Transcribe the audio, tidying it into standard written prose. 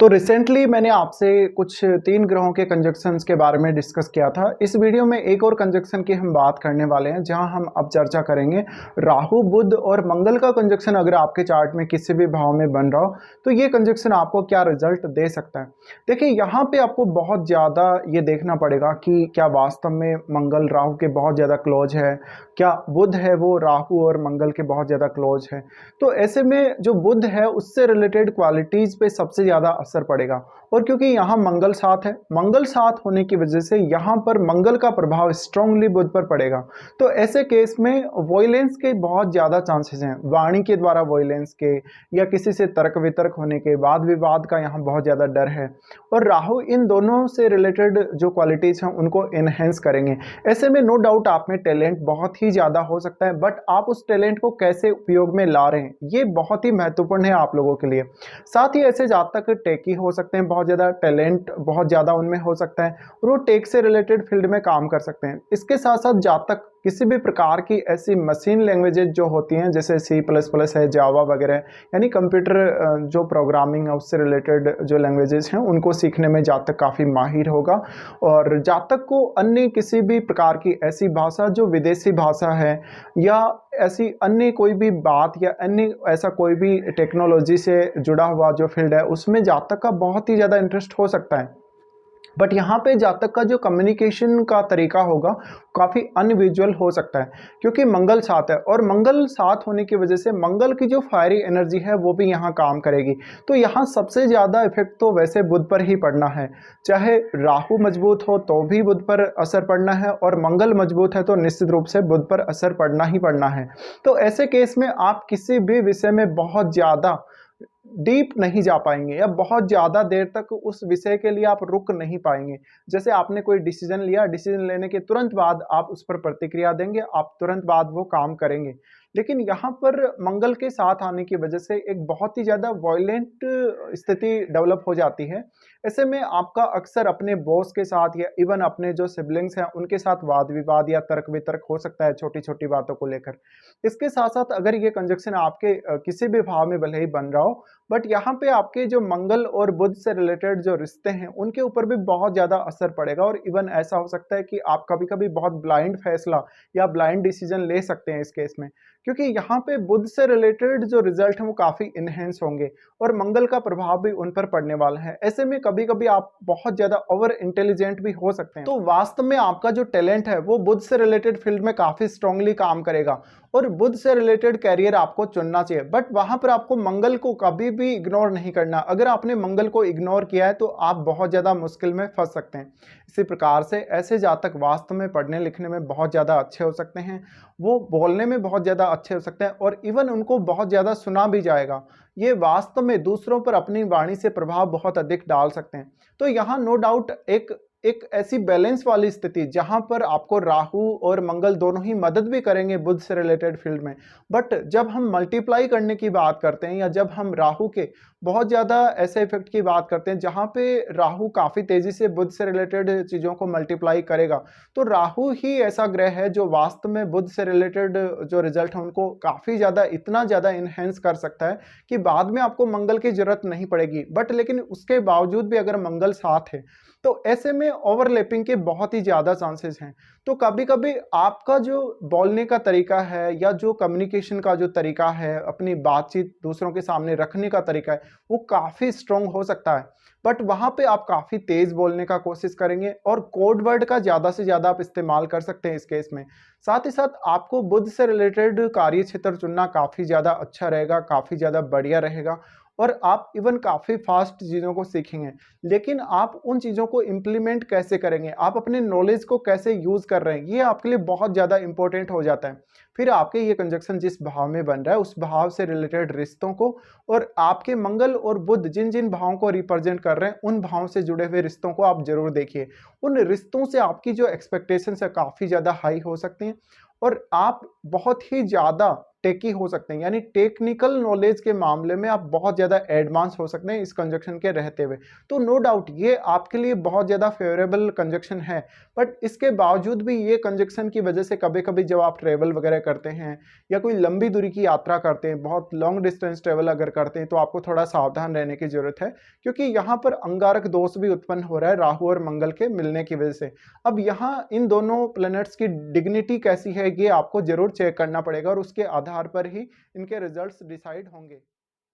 तो रिसेंटली मैंने आपसे कुछ 3 ग्रहों के कंजंक्शंस के बारे में डिस्कस किया था। इस वीडियो में एक और कंजंक्शन की हम बात करने वाले हैं, जहां हम अब चर्चा करेंगे राहु, बुध और मंगल का कंजंक्शन अगर आपके चार्ट में किसी भी भाव में बन रहा हो, तो ये कंजंक्शन आपको क्या रिजल्ट दे सकता है। देखिए, यहाँ पे आपको बहुत ज़्यादा ये देखना पड़ेगा कि क्या वास्तव में मंगल राहु के बहुत ज़्यादा क्लोज है, क्या बुध है वो राहु और मंगल के बहुत ज़्यादा क्लोज है। तो ऐसे में जो बुध है उससे रिलेटेड क्वालिटीज़ पे सबसे ज़्यादा असर पड़ेगा। और क्योंकि यहाँ मंगल साथ है, मंगल साथ होने की वजह से यहाँ पर मंगल का प्रभाव स्ट्रांगली बुध पर पड़ेगा। तो ऐसे केस में वॉयलेंस के बहुत ज़्यादा चांसेस हैं, वाणी के द्वारा वॉयलेंस के या किसी से तर्क वितर्क होने के, वाद विवाद का यहाँ बहुत ज़्यादा डर है। और राहु इन दोनों से रिलेटेड जो क्वालिटीज़ हैं उनको इनहेंस करेंगे। ऐसे में नो डाउट आप में टैलेंट बहुत ही ज़्यादा हो सकता है, बट आप उस टैलेंट को कैसे उपयोग में ला रहे हैं ये बहुत ही महत्वपूर्ण है आप लोगों के लिए। साथ ही ऐसे जातक टेकी हो सकते हैं, बहुत ज़्यादा टैलेंट बहुत ज़्यादा उनमें हो सकता है और वो टेक से रिलेटेड फील्ड में काम कर सकते हैं। इसके साथ साथ जातक किसी भी प्रकार की ऐसी मशीन लैंग्वेजेज जो होती हैं, जैसे C++ है, जावा वगैरह, यानी कंप्यूटर जो प्रोग्रामिंग है उससे रिलेटेड जो लैंग्वेजेस हैं उनको सीखने में जातक काफ़ी माहिर होगा। और जातक को अन्य किसी भी प्रकार की ऐसी भाषा जो विदेशी भाषा है या ऐसी अन्य कोई भी बात या अन्य ऐसा कोई भी टेक्नोलॉजी से जुड़ा हुआ जो फील्ड है उसमें जातक का बहुत ही ज़्यादा इंटरेस्ट हो सकता है। बट यहाँ पे जातक का जो कम्युनिकेशन का तरीका होगा काफ़ी अनविजुअल हो सकता है, क्योंकि मंगल साथ है और मंगल साथ होने की वजह से मंगल की जो फायरी एनर्जी है वो भी यहाँ काम करेगी। तो यहाँ सबसे ज़्यादा इफेक्ट तो वैसे बुध पर ही पड़ना है। चाहे राहु मजबूत हो तो भी बुध पर असर पड़ना है, और मंगल मजबूत है तो निश्चित रूप से बुध पर असर पड़ना ही पड़ना है। तो ऐसे केस में आप किसी भी विषय में बहुत ज़्यादा डीप नहीं जा पाएंगे या बहुत ज़्यादा देर तक उस विषय के लिए आप रुक नहीं पाएंगे। जैसे आपने कोई डिसीजन लिया, डिसीजन लेने के तुरंत बाद आप उस पर प्रतिक्रिया देंगे, आप तुरंत बाद वो काम करेंगे। लेकिन यहाँ पर मंगल के साथ आने की वजह से एक बहुत ही ज़्यादा वॉयलेंट स्थिति डेवलप हो जाती है। ऐसे में आपका अक्सर अपने बॉस के साथ या इवन अपने जो सिबलिंग्स हैं उनके साथ वाद विवाद या तर्क वितर्क हो सकता है छोटी छोटी बातों को लेकर। इसके साथ साथ अगर ये कंजक्शन आपके किसी भी भाव में भले ही बन रहा हो, बट यहाँ पे आपके जो मंगल और बुध से रिलेटेड जो रिश्ते हैं उनके ऊपर भी बहुत ज़्यादा असर पड़ेगा। और इवन ऐसा हो सकता है कि आप कभी कभी बहुत ब्लाइंड फैसला या ब्लाइंड डिसीजन ले सकते हैं इस केस में, क्योंकि यहाँ पे बुध से रिलेटेड जो रिजल्ट हैं वो काफ़ी इनहेंस होंगे और मंगल का प्रभाव भी उन पर पड़ने वाला है। ऐसे में कभी कभी आप बहुत ज़्यादा ओवर इंटेलिजेंट भी हो सकते हैं। तो वास्तव में आपका जो टैलेंट है वो बुध से रिलेटेड फील्ड में काफ़ी स्ट्रांगली काम करेगा और बुध से रिलेटेड कैरियर आपको चुनना चाहिए। बट वहां पर आपको मंगल को कभी भी इग्नोर नहीं करना। अगर आपने मंगल को इग्नोर किया है तो आप बहुत ज़्यादा मुश्किल में फंस सकते हैं। इसी प्रकार से ऐसे जातक वास्तव में पढ़ने लिखने में बहुत ज़्यादा अच्छे हो सकते हैं, वो बोलने में बहुत ज़्यादा अच्छे हो सकते हैं और इवन उनको बहुत ज़्यादा सुना भी जाएगा। ये वास्तव में दूसरों पर अपनी वाणी से प्रभाव बहुत अधिक डाल सकते हैं। तो यहाँ नो डाउट एक एक ऐसी बैलेंस वाली स्थिति जहां पर आपको राहु और मंगल दोनों ही मदद भी करेंगे बुध से रिलेटेड फील्ड में। बट जब हम मल्टीप्लाई करने की बात करते हैं या जब हम राहु के बहुत ज़्यादा ऐसे इफेक्ट की बात करते हैं जहां पे राहु काफ़ी तेज़ी से बुध से रिलेटेड चीज़ों को मल्टीप्लाई करेगा, तो राहु ही ऐसा ग्रह है जो वास्तव में बुध से रिलेटेड जो रिजल्ट है उनको काफ़ी ज़्यादा इतना ज़्यादा इन्हेंस कर सकता है कि बाद में आपको मंगल की जरूरत नहीं पड़ेगी। बट लेकिन उसके बावजूद भी अगर मंगल साथ है तो ऐसे में ओवरलैपिंग के बहुत ही ज़्यादा चांसेस हैं। तो कभी कभी आपका जो बोलने का तरीका है या जो कम्युनिकेशन का जो तरीका है, अपनी बातचीत दूसरों के सामने रखने का तरीका है, वो काफ़ी स्ट्रॉन्ग हो सकता है। बट वहाँ पे आप काफ़ी तेज़ बोलने का कोशिश करेंगे और कोड वर्ड का ज़्यादा से ज़्यादा आप इस्तेमाल कर सकते हैं इस केस में। साथ ही साथ आपको बुध से रिलेटेड कार्य क्षेत्र चुनना काफ़ी ज़्यादा अच्छा रहेगा, काफ़ी ज़्यादा बढ़िया रहेगा और आप इवन काफ़ी फास्ट चीज़ों को सीखेंगे। लेकिन आप उन चीज़ों को इम्प्लीमेंट कैसे करेंगे, आप अपने नॉलेज को कैसे यूज़ कर रहे हैं, ये आपके लिए बहुत ज़्यादा इंपॉर्टेंट हो जाता है। फिर आपके ये कंजक्शन जिस भाव में बन रहा है उस भाव से रिलेटेड रिश्तों को और आपके मंगल और बुध जिन जिन भावों को रिप्रेजेंट कर रहे हैं उन भावों से जुड़े हुए रिश्तों को आप जरूर देखिए। उन रिश्तों से आपकी जो एक्सपेक्टेशंस है काफ़ी ज़्यादा हाई हो सकती हैं और आप बहुत ही ज़्यादा टेकी हो सकते हैं, यानी टेक्निकल नॉलेज के मामले में आप बहुत ज़्यादा एडवांस हो सकते हैं इस कंजक्शन के रहते हुए। तो नो डाउट ये आपके लिए बहुत ज़्यादा फेवरेबल कंजक्शन है। बट इसके बावजूद भी ये कंजक्शन की वजह से कभी-कभी जब आप ट्रैवल वगैरह करते हैं या कोई लंबी दूरी की यात्रा करते हैं, बहुत लॉन्ग डिस्टेंस ट्रैवल अगर करते हैं, तो आपको थोड़ा सावधान रहने की ज़रूरत है, क्योंकि यहाँ पर अंगारक दोष भी उत्पन्न हो रहा है राहु और मंगल के मिलने की वजह से। अब यहाँ इन दोनों प्लैनेट्स की डिग्निटी कैसी है, ये आपको ज़रूर चेक करना पड़ेगा और उसके आधार पर ही इनके रिजल्ट्स डिसाइड होंगे।